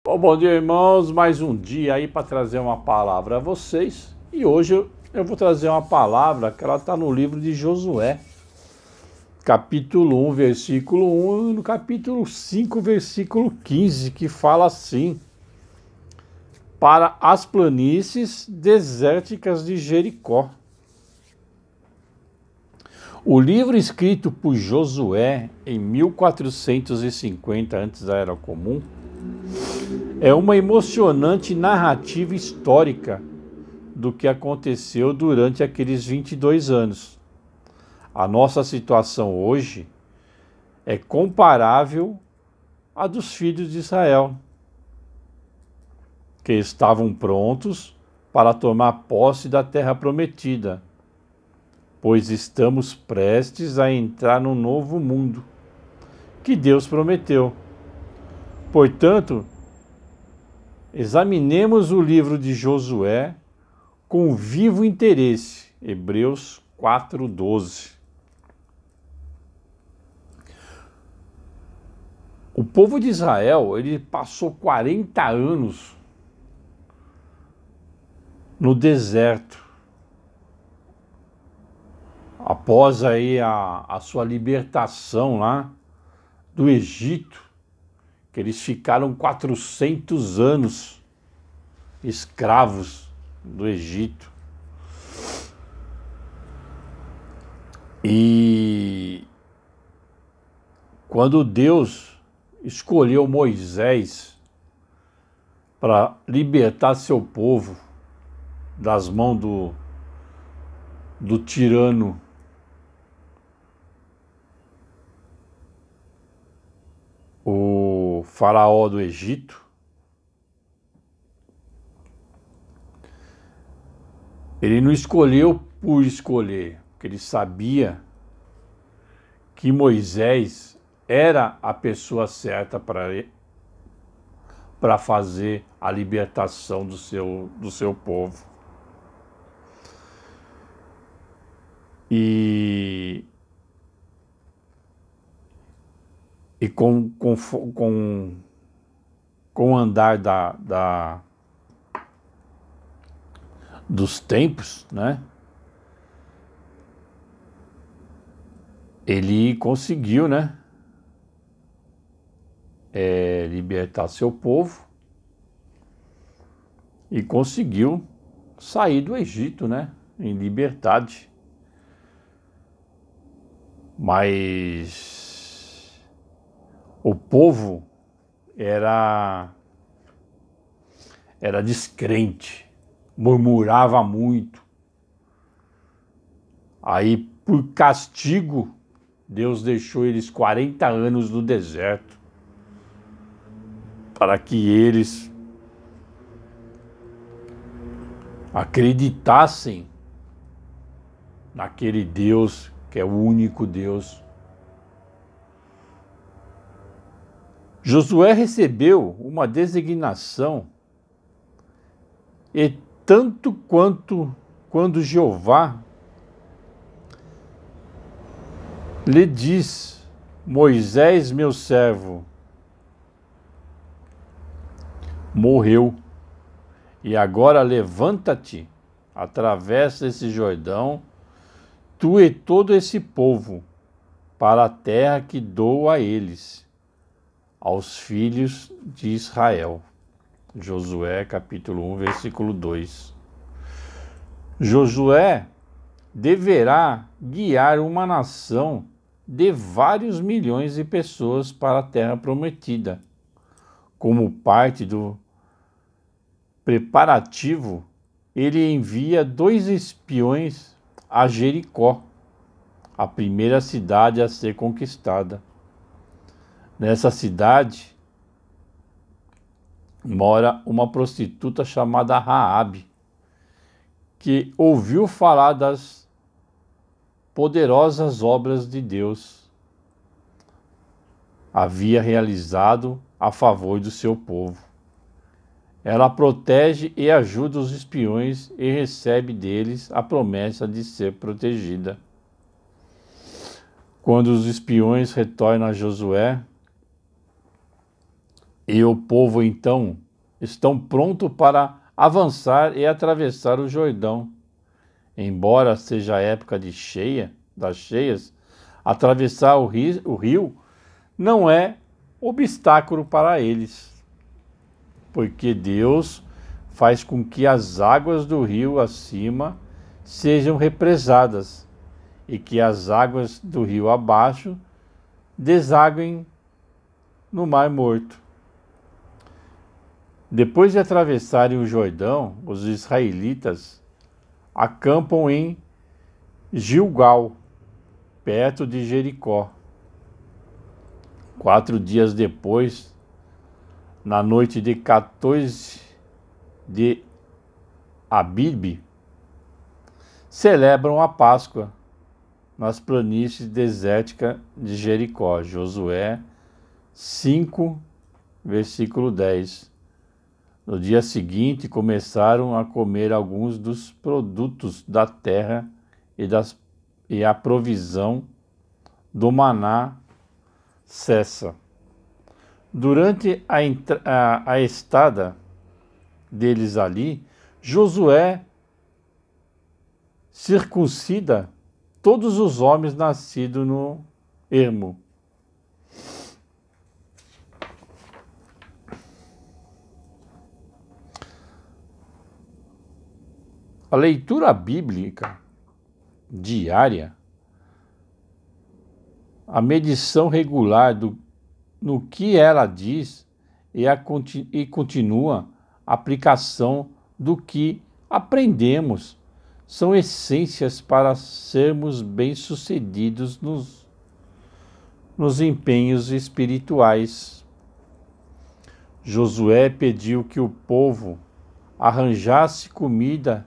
Bom dia, irmãos. Mais um dia aí para trazer uma palavra a vocês. E hoje eu vou trazer uma palavra que ela está no livro de Josué, capítulo 1, versículo 1, e no capítulo 5, versículo 15, que fala assim: para as planícies desérticas de Jericó. O livro escrito por Josué em 1450 antes da Era Comum é uma emocionante narrativa histórica do que aconteceu durante aqueles 22 anos. A nossa situação hoje é comparável à dos filhos de Israel, que estavam prontos para tomar posse da terra prometida, pois estamos prestes a entrar no novo mundo que Deus prometeu. Portanto, examinemos o livro de Josué com vivo interesse. Hebreus 4:12. O povo de Israel, ele passou 40 anos no deserto. Após aí a sua libertação lá do Egito, que eles ficaram 400 anos escravos do Egito. E quando Deus escolheu Moisés para libertar seu povo das mãos do tirano o faraó do Egito, ele não escolheu por escolher, porque ele sabia que Moisés era a pessoa certa para fazer a libertação do seu povo. E com o andar dos tempos, né? Ele conseguiu, né? Libertar seu povo e conseguiu sair do Egito, né? Em liberdade. Mas o povo era descrente, murmurava muito. Aí, por castigo, Deus deixou eles 40 anos no deserto para que eles acreditassem naquele Deus que é o único Deus. Josué recebeu uma designação e tanto quando Jeová lhe diz: Moisés, meu servo, morreu, e agora levanta-te, atravessa esse Jordão, tu e todo esse povo, para a terra que dou a eles, aos filhos de Israel. Josué capítulo 1, versículo 2. Josué deverá guiar uma nação de vários milhões de pessoas para a terra prometida. Como parte do preparativo, ele envia 2 espiões a Jericó, a primeira cidade a ser conquistada. Nessa cidade mora uma prostituta chamada Raabe, que ouviu falar das poderosas obras de Deus havia realizado a favor do seu povo. Ela protege e ajuda os espiões e recebe deles a promessa de ser protegida. Quando os espiões retornam a Josué, E o povo então estão prontos para avançar e atravessar o Jordão. Embora seja a época das cheias, atravessar o rio não é obstáculo para eles, porque Deus faz com que as águas do rio acima sejam represadas e que as águas do rio abaixo desaguem no Mar Morto. Depois de atravessarem o Jordão, os israelitas acampam em Gilgal, perto de Jericó. 4 dias depois, na noite de 14 de Abibe, celebram a Páscoa nas planícies desérticas de Jericó. Josué 5, versículo 10. No dia seguinte, começaram a comer alguns dos produtos da terra e a provisão do maná cessa. Durante a estada deles ali, Josué circuncida todos os homens nascidos no ermo. A leitura bíblica diária, a medição regular no que ela diz e continua a aplicação do que aprendemos são essências para sermos bem-sucedidos nos empenhos espirituais. Josué pediu que o povo arranjasse comida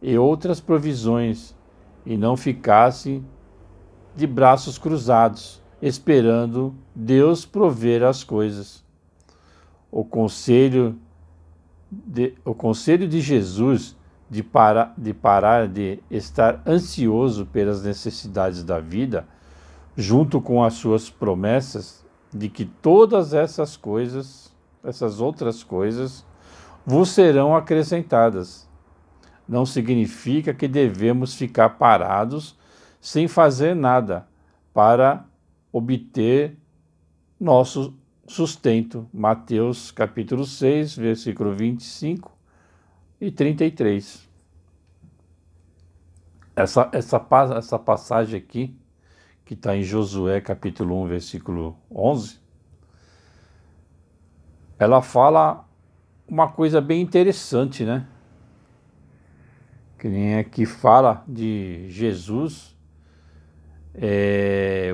e outras provisões e não ficasse de braços cruzados, esperando Deus prover as coisas. O conselho de Jesus de parar de estar ansioso pelas necessidades da vida, junto com as suas promessas de que todas essas outras coisas, vos serão acrescentadas. Não significa que devemos ficar parados sem fazer nada para obter nosso sustento. Mateus capítulo 6, versículo 25 e 33. Essa passagem aqui, que está em Josué capítulo 1, versículo 11, ela fala uma coisa bem interessante, né? Que nem aqui fala de Jesus,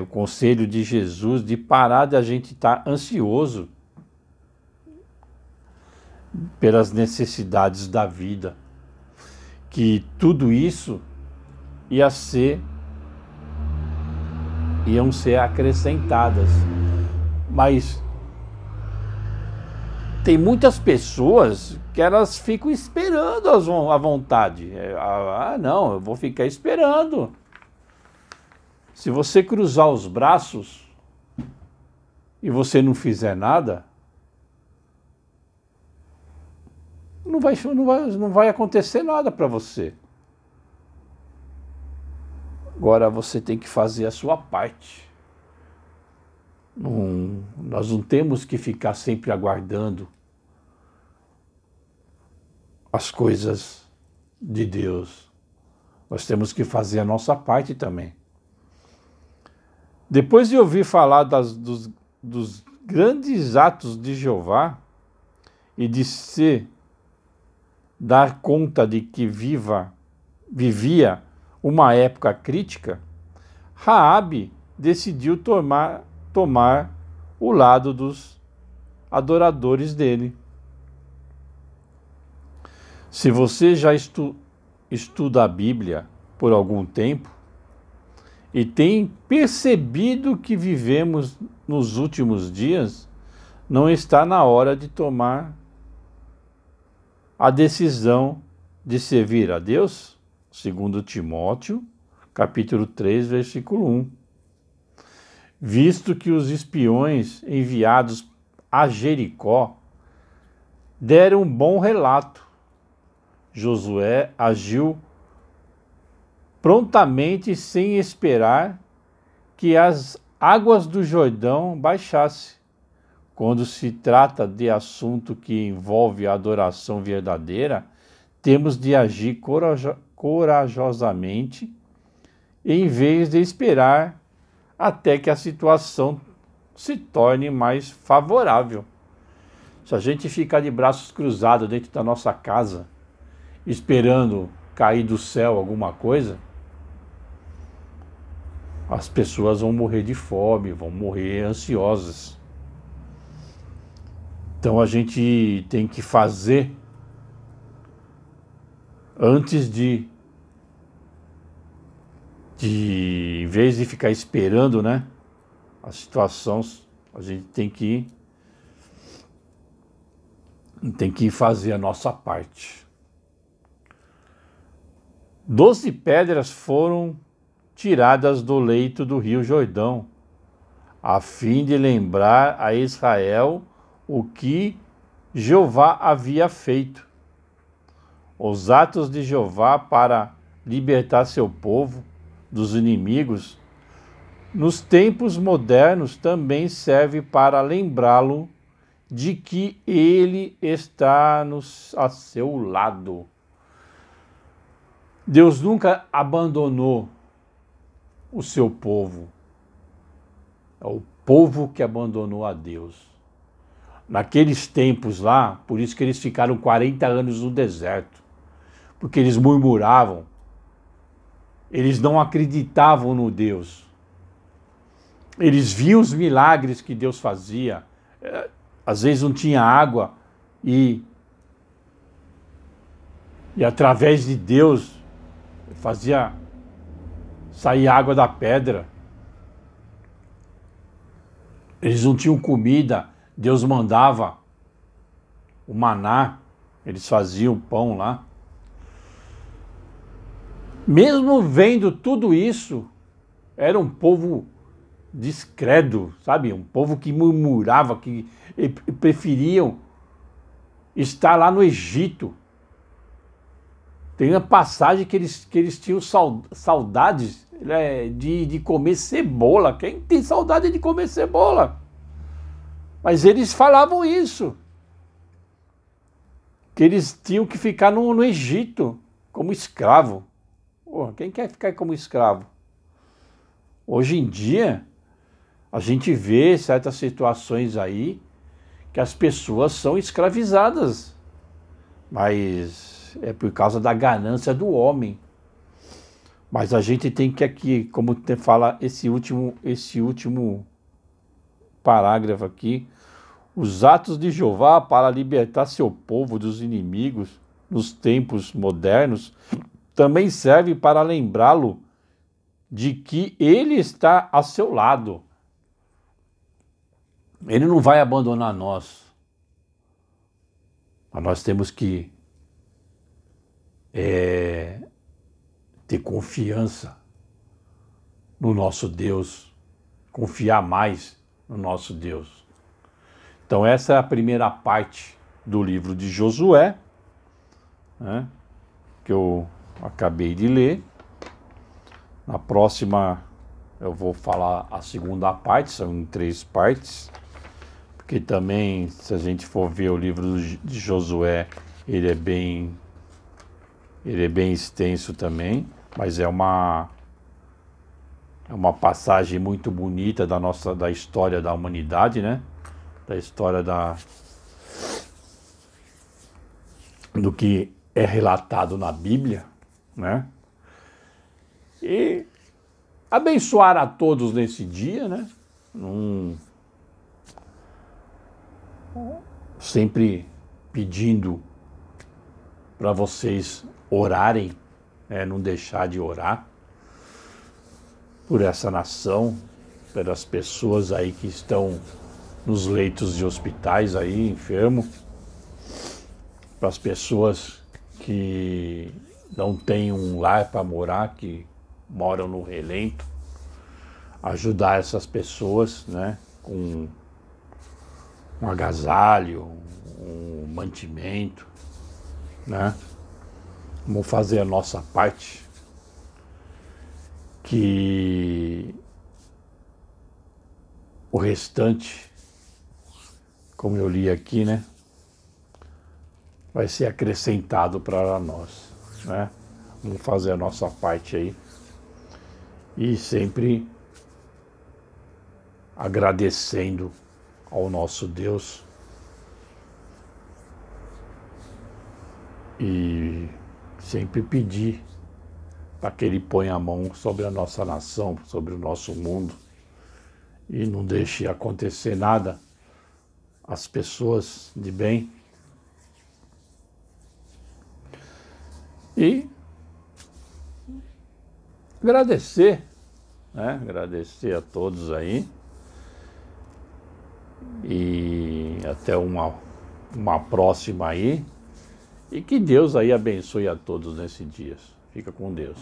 o conselho de Jesus de parar de a gente estar ansioso pelas necessidades da vida, que tudo isso iam ser acrescentadas. Mas tem muitas pessoas que elas ficam esperando à vontade. Não, eu vou ficar esperando. Se você cruzar os braços e você não fizer nada, não vai acontecer nada para você. Agora você tem que fazer a sua parte. Nós não temos que ficar sempre aguardando as coisas de Deus. Nós temos que fazer a nossa parte também. Depois de ouvir falar dos grandes atos de Jeová e de se dar conta de que vivia uma época crítica, Raabe decidiu tomar o lado dos adoradores dele. Se você já estuda a Bíblia por algum tempo e tem percebido que vivemos nos últimos dias, não está na hora de tomar a decisão de servir a Deus? Segundo Timóteo, capítulo 3, versículo 1. Visto que os espiões enviados a Jericó deram um bom relato. Josué agiu prontamente sem esperar que as águas do Jordão baixassem. Quando se trata de assunto que envolve a adoração verdadeira, temos de agir corajosamente em vez de esperar até que a situação se torne mais favorável. Se a gente ficar de braços cruzados dentro da nossa casa, esperando cair do céu alguma coisa, as pessoas vão morrer de fome, vão morrer ansiosas. Então a gente tem que fazer antes em vez de ficar esperando, né, a situação, a gente tem que fazer a nossa parte. 12 pedras foram tiradas do leito do rio Jordão, a fim de lembrar a Israel o que Jeová havia feito. Os atos de Jeová para libertar seu povo dos inimigos nos tempos modernos também serve para lembrá-lo de que ele está a seu lado. Deus nunca abandonou o seu povo. É o povo que abandonou a Deus. Naqueles tempos lá, por isso que eles ficaram 40 anos no deserto. Porque eles murmuravam. Eles não acreditavam no Deus. Eles viam os milagres que Deus fazia. Às vezes não tinha água e através de Deus fazia sair água da pedra. Eles não tinham comida, Deus mandava o maná, eles faziam pão lá. Mesmo vendo tudo isso, era um povo descredo, sabe? Um povo que murmurava, que preferiam estar lá no Egito. Tem uma passagem que eles tinham saudades de comer cebola. Quem tem saudade de comer cebola? Mas eles falavam isso. Que eles tinham que ficar no Egito como escravo. Porra, quem quer ficar como escravo? Hoje em dia, a gente vê certas situações aí que as pessoas são escravizadas. Mas é por causa da ganância do homem. Mas a gente tem que aqui, como fala esse último parágrafo aqui, os atos de Jeová para libertar seu povo dos inimigos nos tempos modernos também serve para lembrá-lo de que ele está a seu lado. Ele não vai abandonar nós. Mas nós temos que ter confiança no nosso Deus, confiar mais no nosso Deus. Então essa é a primeira parte do livro de Josué, né, que eu acabei de ler. Na próxima eu vou falar a segunda parte, são em 3 partes, porque também, se a gente for ver o livro de Josué, ele é bem extenso também, mas é uma passagem muito bonita da história da humanidade, né? Da história do que é relatado na Bíblia, né? E abençoar a todos nesse dia, né? Sempre pedindo para vocês orarem, né? Não deixar de orar por essa nação, pelas pessoas aí que estão nos leitos de hospitais aí, enfermo, para as pessoas que não têm um lar para morar, que moram no relento, ajudar essas pessoas, né, com um agasalho, um mantimento, né? Vamos fazer a nossa parte, que o restante, como eu li aqui, né, vai ser acrescentado para nós, né? Vamos fazer a nossa parte aí e sempre agradecendo ao nosso Deus e sempre pedir para que Ele ponha a mão sobre a nossa nação, sobre o nosso mundo e não deixe acontecer nada às pessoas de bem. E agradecer, né? Agradecer a todos aí e até uma próxima aí. E que Deus aí abençoe a todos nesses dias. Fica com Deus.